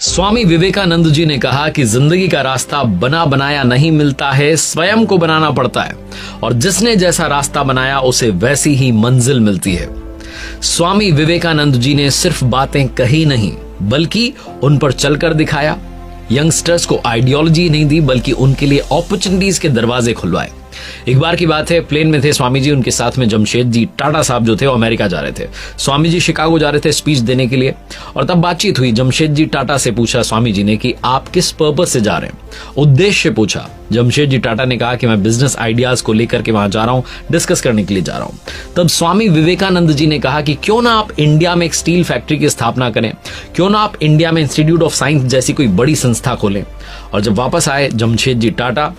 स्वामी विवेकानंद जी ने कहा कि जिंदगी का रास्ता बना बनाया नहीं मिलता है, स्वयं को बनाना पड़ता है और जिसने जैसा रास्ता बनाया उसे वैसी ही मंजिल मिलती है। स्वामी विवेकानंद जी ने सिर्फ बातें कही नहीं बल्कि उन पर चलकर दिखाया। यंगस्टर्स को आइडियोलॉजी नहीं दी बल्कि उनके लिए अपॉर्चुनिटीज के दरवाजे खुलवाए। एक बार की बात है, प्लेन में थे स्वामी जी, उनके साथ में जमशेद जी टाटा साहब जो थे वो अमेरिका जा रहे थे। स्वामी जी शिकागो जा रहे थे स्पीच देने के लिए और तब बातचीत हुई। जमशेद जी टाटा से पूछा स्वामी जी ने कि आप किस पर्पस से जा रहे हैं, उद्देश्य पूछा। जमशेद जी टाटा ने कहा कि मैं बिजनेस आइडियाज को लेकर के वहां जा रहा हूं, डिस्कस करने के लिए जा रहा हूं। तब स्वामी विवेकानंद जी ने कहा कि क्यों ना आप इंडिया में एक स्टील फैक्ट्री की स्थापना करें, क्यों ना आप इंडिया में इंस्टीट्यूट ऑफ साइंस जैसी कोई बड़ी संस्था खोलें। और जब वापस आए जमशेद जी टाटा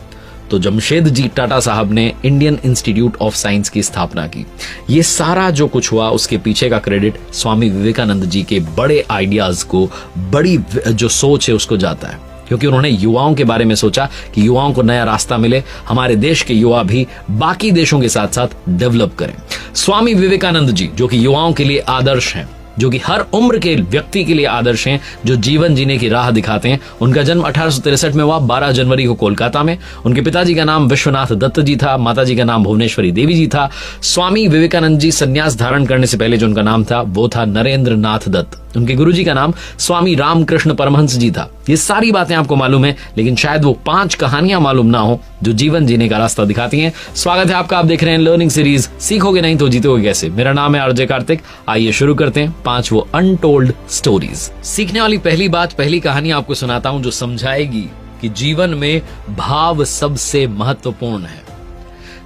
तो जमशेद जी टाटा साहब ने इंडियन इंस्टीट्यूट ऑफ साइंस की स्थापना की। ये सारा जो कुछ हुआ उसके पीछे का क्रेडिट स्वामी विवेकानंद जी के बड़े आइडियाज को, बड़ी जो सोच है उसको जाता है, क्योंकि उन्होंने युवाओं के बारे में सोचा कि युवाओं को नया रास्ता मिले, हमारे देश के युवा भी बाकी देशों के साथ साथ डेवलप करें। स्वामी विवेकानंद जी जो कि युवाओं के लिए आदर्श हैं, जो कि हर उम्र के व्यक्ति के लिए आदर्श हैं, जो जीवन जीने की राह दिखाते हैं। उनका जन्म 1863 में हुआ 12 जनवरी को कोलकाता में। उनके पिताजी का नाम विश्वनाथ दत्त जी था, माताजी का नाम भुवनेश्वरी देवी जी था। स्वामी विवेकानंद जी संन्यास धारण करने से पहले जो उनका नाम था वो था नरेंद्र नाथ दत्त। उनके गुरुजी का नाम स्वामी रामकृष्ण परमहंस जी था। ये सारी बातें आपको मालूम है, लेकिन शायद वो 5 कहानियां मालूम ना हो जो जीवन जीने का रास्ता दिखाती हैं। स्वागत है आपका, आप देख रहे हैं लर्निंग सीरीज सीखोगे नहीं तो जीतोगे कैसे। मेरा नाम है आरजे कार्तिक। आइए शुरू करते हैं 5 वो अनटोल्ड स्टोरीज। सीखने वाली पहली बात, पहली कहानी आपको सुनाता हूं जो समझाएगी कि जीवन में भाव सबसे महत्वपूर्ण है।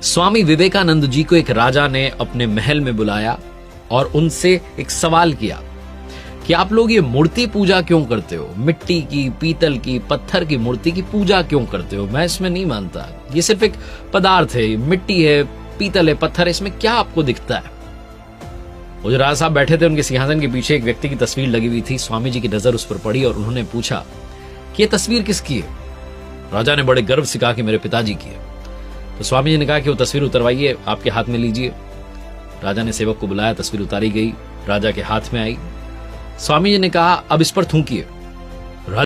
स्वामी विवेकानंद जी को एक राजा ने अपने महल में बुलाया और उनसे एक सवाल किया कि आप लोग ये मूर्ति पूजा क्यों करते हो, मिट्टी की, पीतल की, पत्थर की मूर्ति की पूजा क्यों करते हो? मैं इसमें नहीं मानता, ये सिर्फ एक पदार्थ है, मिट्टी है, पीतल है, पत्थर है, इसमें क्या आपको दिखता है? वो जो राजा साहब बैठे थे उनके सिंहासन के पीछे एक व्यक्ति की तस्वीर लगी हुई थी। स्वामी जी की नजर उस पर पड़ी और उन्होंने पूछा कि ये तस्वीर किसकी है? राजा ने बड़े गर्व से कहा कि मेरे पिताजी की है। तो स्वामी जी ने कहा कि वो तस्वीर उतरवाइए, आपके हाथ में लीजिए। राजा ने सेवक को बुलाया, तस्वीर उतारी गई, राजा के हाथ में आई। स्वामी जी ने कहा अब इस पर थूकिए।